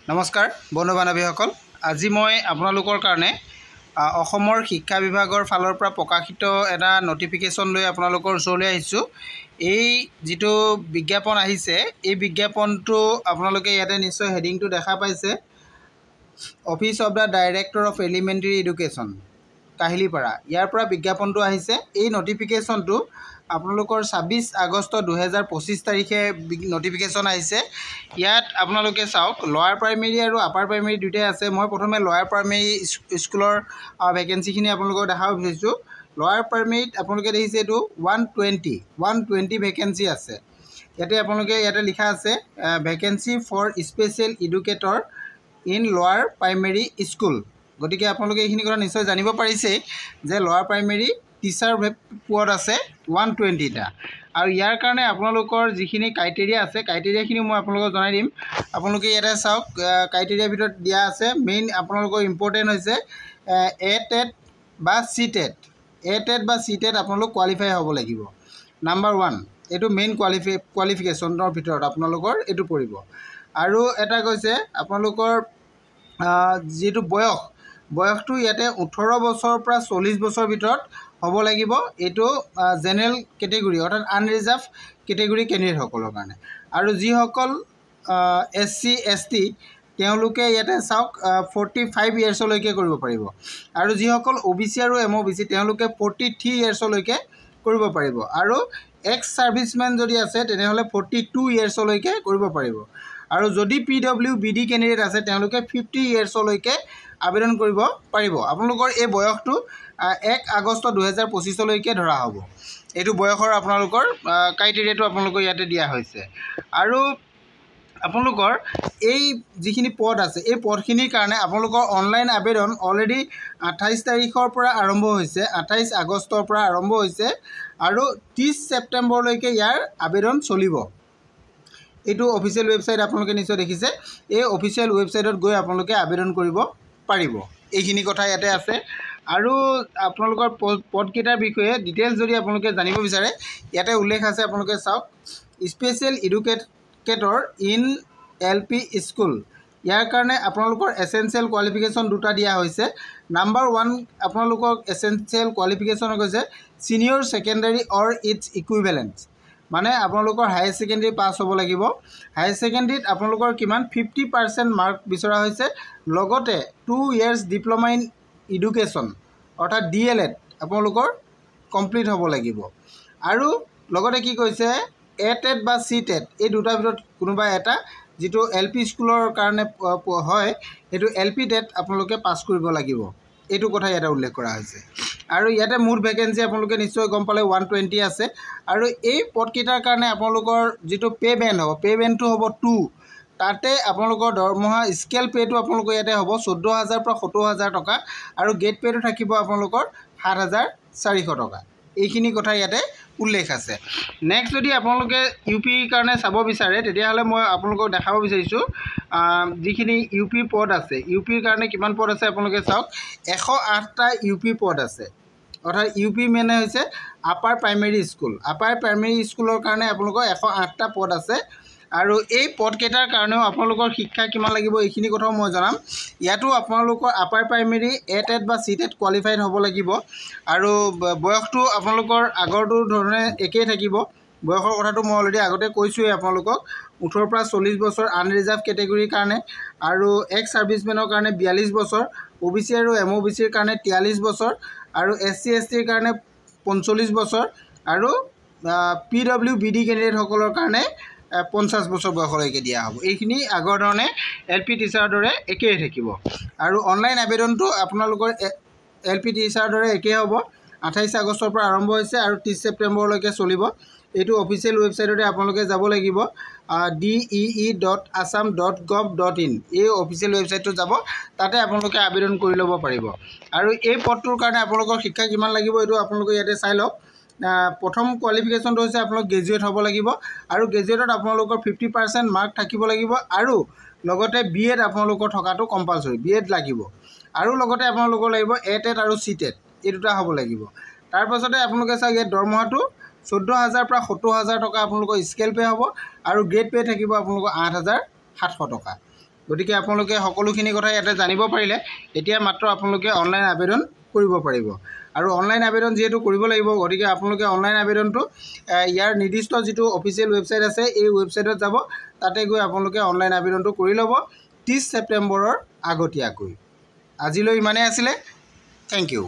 নমস্কাৰ বন্ধু বান্ধৱীসকল, আজি মই আপোনালোকৰ কাৰণে অসমৰ শিক্ষা বিভাগৰ ফালৰ পৰা প্ৰকাশিত এটা নটিফিকেশ্যন লৈ আপোনালোকৰ ওচৰলৈ আহিছোঁ। এই যিটো বিজ্ঞাপন আহিছে, এই বিজ্ঞাপনটো আপোনালোকে ইয়াতে নিশ্চয় হেডিংটো দেখা পাইছে, office of the director of elementary education Kahilipara, ইয়াৰ পৰা বিজ্ঞাপনটো আহিছে। এই নটিফিকেশ্যনটো আপোনালোকৰ 26 আগষ্ট 2025 তাৰিখে নটিফিকেশ্যন আহিছে। ইয়াত আপোনালোকে চাওক, লোৱাৰ প্ৰাইমেৰী আৰু আপাৰ প্ৰাইমেৰী দুটাই আছে। মই প্ৰথমে লোৱাৰ প্ৰাইমেৰী স্কুলৰ ভেকেঞ্চিখিনি আপোনালোকক দেখাব বিচাৰিছোঁ। লোৱাৰ প্ৰাইমেৰীত আপোনালোকে দেখিছে এইটো 120 ভেকেঞ্চি আছে। ইয়াতে লিখা আছে vacancy for special educator in lower primary school. গতিকে আপোনালোকে এইখিনি কথা নিশ্চয় জানিব পাৰিছেই যে লোৱাৰ প্ৰাইমেৰী টিচাৰ পোষ্ট আছে 120টা। আৰু ইয়াৰ কাৰণে আপোনালোকৰ যিখিনি ক্ৰাইটেৰিয়া আছে, ক্ৰাইটেৰিয়াখিনি মই আপোনালোকক জনাই দিম। আপোনালোকে ইয়াতে চাওক, ক্ৰাইটেৰিয়াৰ ভিতৰত দিয়া আছে। মেইন আপোনালোকৰ ইম্পৰ্টেণ্ট হৈছে টেট বা টেট বা টেট আপোনালোক কোৱালিফাই হ'ব লাগিব। নাম্বাৰ 1, এইটো মেইন কোৱালিফিকেশ্যনৰ ভিতৰত আপোনালোকৰ এইটো পৰিব। আৰু এটা কৈছে আপোনালোকৰ যিটো বয়সটো ইয়াতে 18 বছৰৰ পৰা 40 বছৰৰ ভিতৰত হ'ব লাগিব। এইটো জেনেৰেল কেটেগৰী অৰ্থাৎ আনৰিজাৰ্ভ কেটেগৰী কেণ্ডিডেটসকলৰ কাৰণে। আৰু যিসকল SC ST তেওঁলোকে ইয়াতে চাওক 45 ইয়াৰ্ছলৈকে কৰিব পাৰিব। আৰু যিসকল OBC আৰু MOBC তেওঁলোকে 43 ইয়াৰ্ছলৈকে কৰিব পাৰিব। আৰু এক্স ছাৰ্ভিচমেন যদি আছে তেনেহ'লে 42 ইয়াৰ্ছলৈকে কৰিব পাৰিব। আৰু যদি PWBD কেণ্ডিডেট আছে তেওঁলোকে 50 ইয়াৰ্ছলৈকে আবেদন কৰিব পাৰিব। আপোনালোকৰ এই বয়সটো 1 আগষ্ট 2025লৈকে ধৰা হ'ব। এইটো বয়সৰ আপোনালোকৰ ক্ৰাইটেৰিয়াটো আপোনালোকৰ ইয়াতে দিয়া হৈছে। আৰু আপোনালোকৰ এই যিখিনি পদ আছে, এই পদখিনিৰ কাৰণে আপোনালোকৰ অনলাইন আবেদন অলৰেডি 28 তাৰিখৰ পৰা আৰম্ভ হৈছে, 28 আগষ্টৰ পৰা আৰম্ভ হৈছে। আৰু 30 ছেপ্টেম্বৰলৈকে ইয়াৰ আবেদন চলিব। এইটো অফিচিয়েল ৱেবছাইট আপোনালোকে নিশ্চয় দেখিছে। এই অফিচিয়েল ৱেবছাইটত গৈ আপোনালোকে আবেদন কৰিব পাৰিব। এইখিনি কথা ইয়াতে আছে। আৰু আপোনালোকৰ পদকেইটাৰ বিষয়ে ডিটেইলছ যদি আপোনালোকে জানিব বিচাৰে, ইয়াতে উল্লেখ আছে। আপোনালোকে চাওক, special educator in LP school. ইয়াৰ কাৰণে আপোনালোকৰ এছেঞ্চিয়েল কোৱালিফিকেশ্যন দুটা দিয়া হৈছে। নাম্বাৰ 1 আপোনালোকক এছেঞ্চিয়েল কোৱালিফিকেশ্যন হৈছে senior secondary or its equivalent, মানে আপোনালোকৰ হায়াৰ ছেকেণ্ডেৰী পাছ হ'ব লাগিব। হায়াৰ ছেকেণ্ডেৰীত আপোনালোকৰ কিমান 50% মাৰ্ক বিচৰা হৈছে। লগতে 2 years ডিপ্ল'মা ইন এডুকেশ্যন অৰ্থাৎ DLED আপোনালোকৰ কমপ্লিট হ'ব লাগিব। আৰু লগতে কি কৈছে, টেট বা টেট এই দুটাৰ ভিতৰত কোনোবা এটা, যিটো LP স্কুলৰ কাৰণে হয় সেইটো LP টেট আপোনালোকে পাছ কৰিব লাগিব। এইটো কথা ইয়াতে উল্লেখ কৰা হৈছে। আৰু ইয়াতে মুঠ ভেকেঞ্চি আপোনালোকে নিশ্চয় গম পালে 120 আছে। আৰু এই পদকেইটাৰ কাৰণে আপোনালোকৰ যিটো পে'বেণ্ড হ'ব, পে'বেণ্ডটো হ'ব 2। তাতে আপোনালোকৰ দৰমহা স্কেল পে'টো আপোনালোকৰ ইয়াতে হ'ব 14,000 পৰা 70,000 টকা। আৰু গেট পে'টো থাকিব আপোনালোকৰ 7,400 টকা। এইখিনি কথা ইয়াতে উল্লেখ আছে। নেক্সট যদি আপোনালোকে UPৰ কাৰণে চাব বিচাৰে, তেতিয়াহ'লে মই আপোনালোকক দেখাব বিচাৰিছোঁ যিখিনি UP পদ আছে। UPৰ কাৰণে কিমান পদ আছে আপোনালোকে চাওক, 108টা UP পদ আছে। অৰ্থাৎ UP মানে হৈছে upper primary school. Upper primary স্কুলৰ কাৰণে আপোনালোকৰ 108টা পদ আছে। আৰু এই পদকেইটাৰ কাৰণেও আপোনালোকৰ শিক্ষা কিমান লাগিব এইখিনি কথাও মই জনাম। ইয়াতো আপোনালোকৰ আপাৰ প্ৰাইমেৰী টেট বা টেট কোৱালিফাইড হ'ব লাগিব। আৰু বয়সটো আপোনালোকৰ আগৰটো ধৰণে একেই থাকিব। বয়সৰ কথাটো মই অলৰেডি আগতে কৈছোঁৱেই আপোনালোকক। 18 পৰা 40 বছৰ আনৰিজাৰ্ভ কেটেগৰীৰ কাৰণে, আৰু এক্স ছাৰ্ভিচমেনৰ কাৰণে 42 বছৰ, OBC আৰু MOBCৰ কাৰণে 43 বছৰ, আৰু SC STৰ কাৰণে 45 বছৰ, আৰু PWBD কেণ্ডিডেটসকলৰ কাৰণে 50 বছৰ বয়সলৈকে দিয়া হ'ব। এইখিনি আগৰ ধৰণে LP টিচাৰৰ দৰে একেই থাকিব। আৰু অনলাইন আবেদনটো আপোনালোকৰ LP টিচাৰৰ দৰে একেই হ'ব। 28 আগষ্টৰ পৰা আৰম্ভ হৈছে আৰু 30 ছেপ্টেম্বৰলৈকে চলিব। এইটো অফিচিয়েল ৱেবছাইটতে আপোনালোকে যাব লাগিব, dee.assam.gov.in এই অফিচিয়েল ৱেবছাইটটোত যাব। তাতে আপোনালোকে আবেদন কৰি ল'ব পাৰিব। আৰু এই পদটোৰ কাৰণে আপোনালোকৰ শিক্ষা কিমান লাগিব এইটো আপোনালোকে ইয়াতে চাই লওক। প্ৰথম কোৱালিফিকেশ্যনটো হৈছে আপোনালোক গ্ৰেজুৱেট হ'ব লাগিব। আৰু গ্ৰেজুৱেটত আপোনালোকৰ 50% মাৰ্ক থাকিব লাগিব। আৰু লগতে BEd আপোনালোকৰ থকাটো কম্পালচৰি, BEd লাগিব। আৰু লগতে আপোনালোকৰ লাগিব টেট আৰু টেট, এই দুটা হ'ব লাগিব। তাৰপাছতে আপোনালোকে চাওক, ইয়াত দৰমহাটো 14,000 পৰা 70,000 টকা আপোনালোকৰ স্কেল পে' হ'ব। আৰু গ্ৰেড পে' থাকিব আপোনালোকৰ 8,700 টকা। গতিকে আপোনালোকে সকলোখিনি কথা ইয়াতে জানিব পাৰিলে এতিয়া মাত্ৰ আপোনালোকে অনলাইন আবেদন কৰিব পাৰিব আৰু অনলাইন আবেদন যেহেতু কৰিব লাগিব গতিকে আপোনালোকে অনলাইন আবেদনটো ইয়াৰ নিৰ্দিষ্ট যিটো অফিচিয়েল ৱেবছাইট আছে এই ৱেবছাইটত যাব তাতে গৈ আপোনালোকে অনলাইন আবেদনটো কৰি ল'ব 30 ছেপ্টেম্বৰৰ আগতীয়াকৈ আজিলৈ ইমানেই আছিলে থেংক ইউ